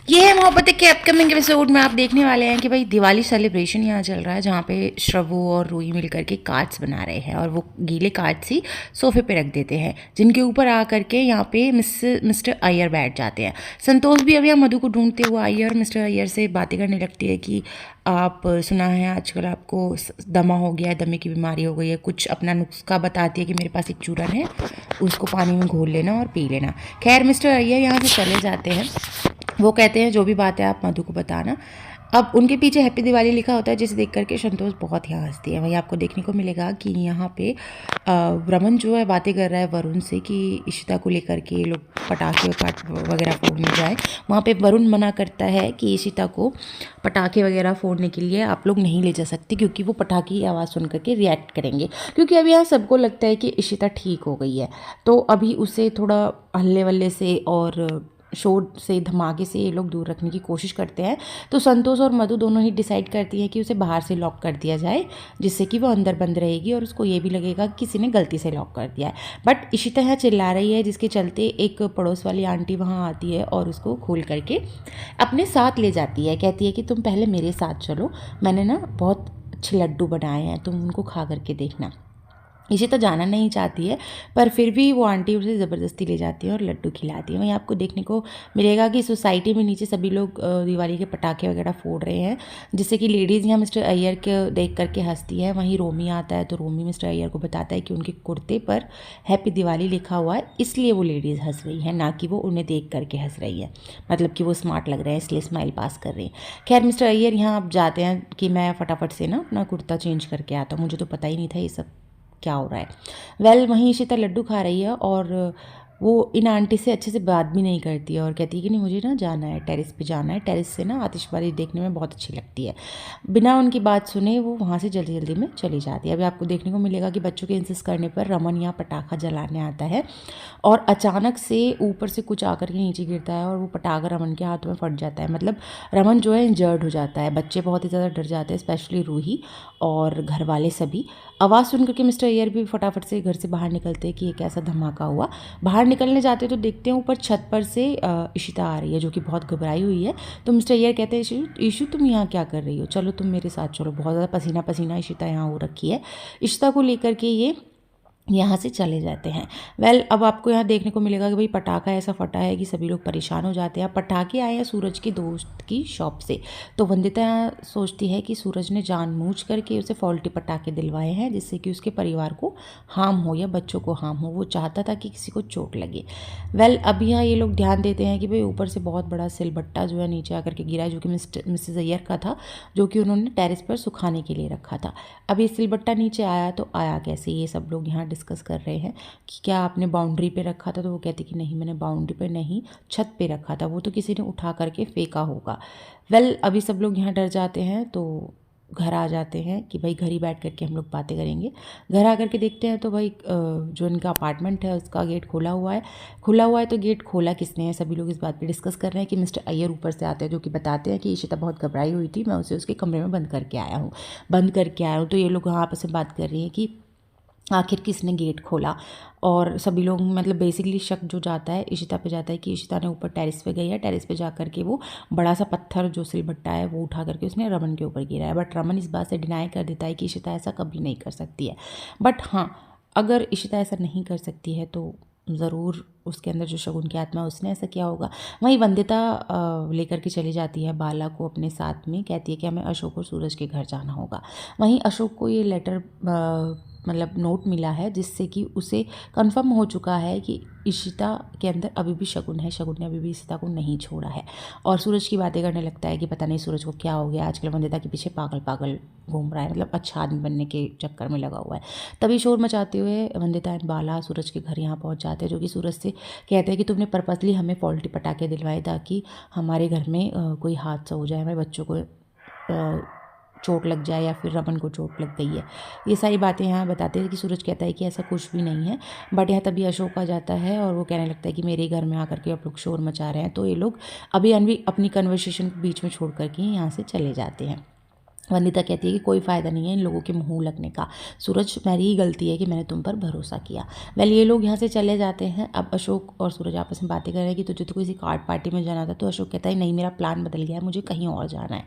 ये है मोहब्बतें के अपकमिंग एपिसोड में आप देखने वाले हैं कि भाई दिवाली सेलिब्रेशन यहाँ चल रहा है, जहाँ पे श्रवो और रूही मिल करके कार्ड्स बना रहे हैं और वो गीले कार्ड्स ही सोफे पे रख देते हैं, जिनके ऊपर आ करके यहाँ पे मिस्टर अय्यर बैठ जाते हैं। संतोष भी अब यहाँ मधु को ढूंढते हुए अय्यर मिस्टर अय्यर से बातें करने लगती है कि आप सुना है आजकल आपको दमा हो गया है, दमे की बीमारी हो गई है। कुछ अपना नुस्खा बताती है कि मेरे पास एक चूरन है, उसको पानी में घोल लेना और पी लेना। खैर मिस्टर अय्यर यहाँ से चले जाते हैं। वो कहते हैं जो भी बात है आप मधु को बताना। अब उनके पीछे हैप्पी दिवाली लिखा होता है, जिसे देख करके संतोष बहुत ही हंसती है। वहीं आपको देखने को मिलेगा कि यहाँ पे रमन जो है बातें कर रहा है वरुण से कि इशिता को लेकर के लोग पटाखे वगैरह फोड़ने जाए। वहाँ पे वरुण मना करता है कि इशिता को पटाखे वगैरह फोड़ने के लिए आप लोग नहीं ले जा सकते, क्योंकि वो पटाखे की आवाज़ सुन करके रिएक्ट करेंगे। क्योंकि अभी यहाँ सबको लगता है कि इशिता ठीक हो गई है, तो अभी उसे थोड़ा हल्ले वल्ले से और शोर से धमाके से ये लोग दूर रखने की कोशिश करते हैं। तो संतोष और मधु दोनों ही डिसाइड करती हैं कि उसे बाहर से लॉक कर दिया जाए, जिससे कि वो अंदर बंद रहेगी और उसको ये भी लगेगा कि किसी ने गलती से लॉक कर दिया है। बट इशिता यहाँ चिल्ला रही है, जिसके चलते एक पड़ोस वाली आंटी वहाँ आती है और उसको खोल करके अपने साथ ले जाती है। कहती है कि तुम पहले मेरे साथ चलो, मैंने ना बहुत अच्छे लड्डू बनाए हैं, तुम उनको खा करके देखना। इसे तो जाना नहीं चाहती है, पर फिर भी वो आंटी उसे ज़बरदस्ती ले जाती है और लड्डू खिलाती है। वहीं आपको देखने को मिलेगा कि सोसाइटी में नीचे सभी लोग दिवाली के पटाखे वगैरह फोड़ रहे हैं, जिससे कि लेडीज़ यहाँ मिस्टर अय्यर के देख करके हंसती है। वहीं रोमी आता है तो रोमी मिस्टर अय्यर को बताता है कि उनके कुर्ते पर हैप्पी दिवाली लिखा हुआ है, इसलिए वो लेडीज़ हंस रही है, ना कि वो उन्हें देख करके हंस रही है। मतलब कि वो स्मार्ट लग रहे हैं इसलिए स्माइल पास कर रही है। खैर मिस्टर अय्यर यहाँ आप जाते हैं कि मैं फटाफट से ना अपना कुर्ता चेंज करके आता हूँ, मुझे तो पता ही नहीं था ये सब क्या हो रहा है। वहीं इशिता लड्डू खा रही है और वो इन आंटी से अच्छे से बात भी नहीं करती है और कहती है कि नहीं मुझे ना जाना है, टेरेस पे जाना है, टेरेस से ना आतिशबाजी देखने में बहुत अच्छी लगती है। बिना उनकी बात सुने वो वहाँ से जल्दी जल्दी में चली जाती है। अभी आपको देखने को मिलेगा कि बच्चों के इंसिस्ट करने पर रमन यहाँ पटाखा जलाने आता है और अचानक से ऊपर से कुछ आकर के नीचे गिरता है और वो पटाखा रमन के हाथों में फट जाता है। मतलब रमन जो है इंजर्ड हो जाता है। बच्चे बहुत ही ज़्यादा डर जाते हैं, स्पेशली रूही और घर वाले सभी। आवाज़ सुन करके मिस्टर अय्यर भी फटाफट से घर से बाहर निकलते हैं कि ये कैसा धमाका हुआ। बाहर निकलने जाते तो देखते हैं ऊपर छत पर से इशिता आ रही है, जो कि बहुत घबराई हुई है। तो मिस्टर अय्यर कहते हैं ईशु तुम यहाँ क्या कर रही हो, चलो तुम मेरे साथ चलो। बहुत ज़्यादा पसीना पसीना इशिता यहाँ हो रखी है। इशिता को लेकर के ये यहाँ से चले जाते हैं। अब आपको यहाँ देखने को मिलेगा कि भाई पटाखा ऐसा फटा है कि सभी लोग परेशान हो जाते हैं। पटाखे आए हैं सूरज के दोस्त की शॉप से, तो वंदिता यहाँ सोचती है कि सूरज ने जानबूझ करके उसे फॉल्टी पटाखे दिलवाए हैं, जिससे कि उसके परिवार को हार्म हो या बच्चों को हार्म हो। वो चाहता था कि किसी को चोट लगे। अब यहाँ ये लोग ध्यान देते हैं कि भाई ऊपर से बहुत बड़ा सिलबट्टा जो है नीचे आकर के गिरा है, जो कि मिसेस अय्यर का था, जो कि उन्होंने टेरेस पर सुखाने के लिए रखा था। अब ये सिलबट्टा नीचे आया तो आया कैसे, ये सब लोग यहाँ डिस्कस कर रहे हैं कि क्या आपने बाउंड्री पे रखा था। तो वो कहती कि नहीं, मैंने बाउंड्री पे नहीं, छत पे रखा था, वो तो किसी ने उठा करके फेंका होगा। अभी सब लोग यहाँ डर जाते हैं तो घर आ जाते हैं कि भाई घर ही बैठ करके हम लोग बातें करेंगे। घर आकर के देखते हैं तो भाई जो इनका अपार्टमेंट है उसका गेट खुला हुआ है। तो गेट खोला किसने है, सभी लोग इस बात पे डिस्कस कर रहे हैं कि मिस्टर अय्यर ऊपर से आते हैं, जो कि बताते हैं कि इशिता बहुत घबराई हुई थी, मैं उसे उसके कमरे में बंद करके आया हूँ। तो ये लोग वहाँ आपस में बात कर रही हैं कि आखिर किसने गेट खोला। और सभी लोग मतलब बेसिकली शक जो जाता है इशिता पे जाता है कि इशिता ने ऊपर टेरेस पे गई है, टेरेस पे जा करके वो बड़ा सा पत्थर जो सिलबट्टा है वो उठा करके उसने रमन के ऊपर गिरा है। बट रमन इस बात से डिनाई कर देता है कि इशिता ऐसा कभी नहीं कर सकती है। बट हाँ, अगर इशिता ऐसा नहीं कर सकती है तो ज़रूर उसके अंदर जो शगुन की आत्मा है उसने ऐसा किया होगा। वहीं वंदिता लेकर के चली जाती है बाला को अपने साथ में, कहती है कि हमें अशोक और सूरज के घर जाना होगा। वहीं अशोक को ये लेटर मतलब नोट मिला है, जिससे कि उसे कंफर्म हो चुका है कि इशिता के अंदर अभी भी शगुन है, शगुन ने अभी भी इशिता को नहीं छोड़ा है। और सूरज की बातें करने लगता है कि पता नहीं सूरज को क्या हो गया, आजकल वंदिता के पीछे पागल पागल घूम रहा है, मतलब अच्छा आदमी बनने के चक्कर में लगा हुआ है। तभी शोर मचाते हुए वंदिता एंड बाला सूरज के घर यहाँ पहुँच जाते हैं, जो कि सूरज से कहते हैं कि तुमने पर्पसली हमें फॉल्टी पटाखे दिलवाए ताकि हमारे घर में कोई हादसा हो जाए, हमारे बच्चों को चोट लग जाए या फिर रमन को चोट लग गई है। ये सारी बातें यहाँ बताते हैं कि सूरज कहता है कि ऐसा कुछ भी नहीं है। बट यहाँ तभी अशोक आ जाता है और वो कहने लगता है कि मेरे घर में आकर के आप लोग शोर मचा रहे हैं। तो ये लोग अभी अनवी अपनी कन्वर्सेशन बीच में छोड़ करके यहाँ से चले जाते हैं। वनिता कहती है कि कोई फ़ायदा नहीं है इन लोगों के मुंह लगने का, सूरज मेरी ही गलती है कि मैंने तुम पर भरोसा किया। वेल ये लोग यहाँ से चले जाते हैं। अब अशोक और सूरज आपस में बातें कर रहे हैं कि तुझे तो किसी कार्ड पार्टी में जाना था, तो अशोक कहता है नहीं, मेरा प्लान बदल गया है, मुझे कहीं और जाना है।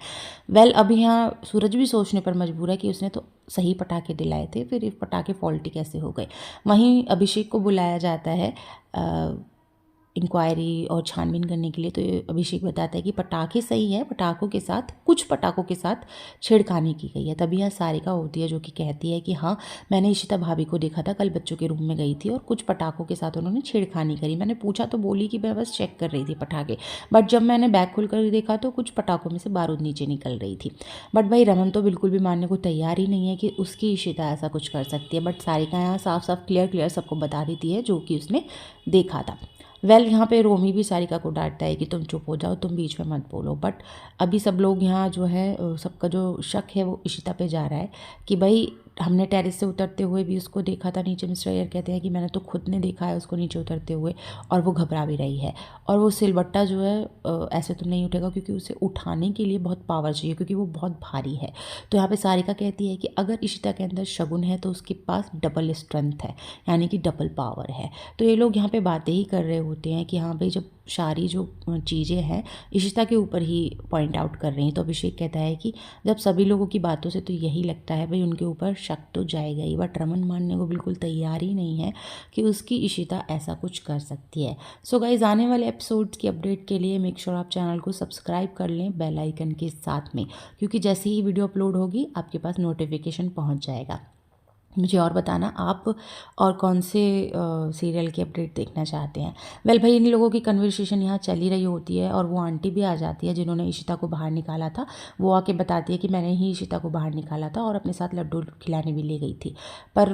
वेल अब यहाँ सूरज भी सोचने पर मजबूर है कि उसने तो सही पटाखे दिलाए थे, फिर ये पटाखे फॉल्टी कैसे हो गए। वहीं अभिषेक को बुलाया जाता है इंक्वायरी और छानबीन करने के लिए। तो अभिषेक बताता है कि पटाखे सही है, पटाखों के साथ, कुछ पटाखों के साथ छेड़खानी की गई है। तभी यहाँ सारिका होती है जो कि कहती है कि हाँ, मैंने इशिता भाभी को देखा था, कल बच्चों के रूम में गई थी और कुछ पटाखों के साथ उन्होंने छेड़खानी करी। मैंने पूछा तो बोली कि मैं बस चेक कर रही थी पटाखे, बट जब मैंने बैग खुल कर देखा तो कुछ पटाखों में से बारूद नीचे निकल रही थी। बट भाई रमन तो बिल्कुल भी मानने को तैयार ही नहीं है कि उसकी इशिता ऐसा कुछ कर सकती है। बट सारिका यहाँ साफ साफ क्लियर सबको बता देती है जो कि उसने देखा था। वेल यहाँ पे रोमी भी सारिका को डांटता है कि तुम चुप हो जाओ, तुम बीच में मत बोलो। बट अभी सब लोग यहाँ जो है, सबका जो शक है वो इशिता पे जा रहा है कि भाई हमने टेरेस से उतरते हुए भी उसको देखा था नीचे। मिस्टर अय्यर कहते हैं कि मैंने तो खुद ने देखा है उसको नीचे उतरते हुए, और वो घबरा भी रही है। और वो सिलबट्टा जो है ऐसे तो नहीं उठेगा, क्योंकि उसे उठाने के लिए बहुत पावर चाहिए, क्योंकि वो बहुत भारी है। तो यहाँ पे सारिका कहती है कि अगर इशिता के अंदर शगुन है तो उसके पास डबल स्ट्रेंथ है, यानी कि डबल पावर है। तो ये लोग यहाँ पे बातें ही कर रहे होते हैं कि हाँ भाई, जब सारी जो चीज़ें हैं इशिता के ऊपर ही पॉइंट आउट कर रही हैं। तो अभिषेक कहता है कि जब सभी लोगों की बातों से तो यही लगता है भाई उनके ऊपर शक तो जाएगा ही, बट रमन मानने को बिल्कुल तैयार ही नहीं है कि उसकी इशिता ऐसा कुछ कर सकती है। सो गाइस, आने वाले एपिसोड्स की अपडेट के लिए मेक श्योर आप चैनल को सब्सक्राइब कर लें बेल आइकन के साथ में, क्योंकि जैसे ही वीडियो अपलोड होगी आपके पास नोटिफिकेशन पहुंच जाएगा। मुझे और बताना आप और कौन से सीरियल की अपडेट देखना चाहते हैं। वेल भाई, इन लोगों की कन्वर्सेशन यहाँ चल ही रही होती है और वो आंटी भी आ जाती है जिन्होंने इशिता को बाहर निकाला था। वो आके बताती है कि मैंने ही इशिता को बाहर निकाला था और अपने साथ लड्डू खिलाने भी ले गई थी, पर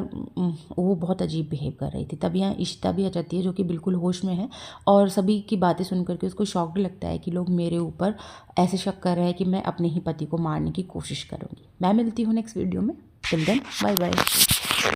वो बहुत अजीब बिहेव कर रही थी। तब यहाँ इशिता भी आ जाती है जो कि बिल्कुल होश में है, और सभी की बातें सुन करके उसको शॉक्ड लगता है कि लोग मेरे ऊपर ऐसे शक कर रहे हैं कि मैं अपने ही पति को मारने की कोशिश करूँगी। मैं मिलती हूँ नेक्स्ट वीडियो में। Till then, bye bye.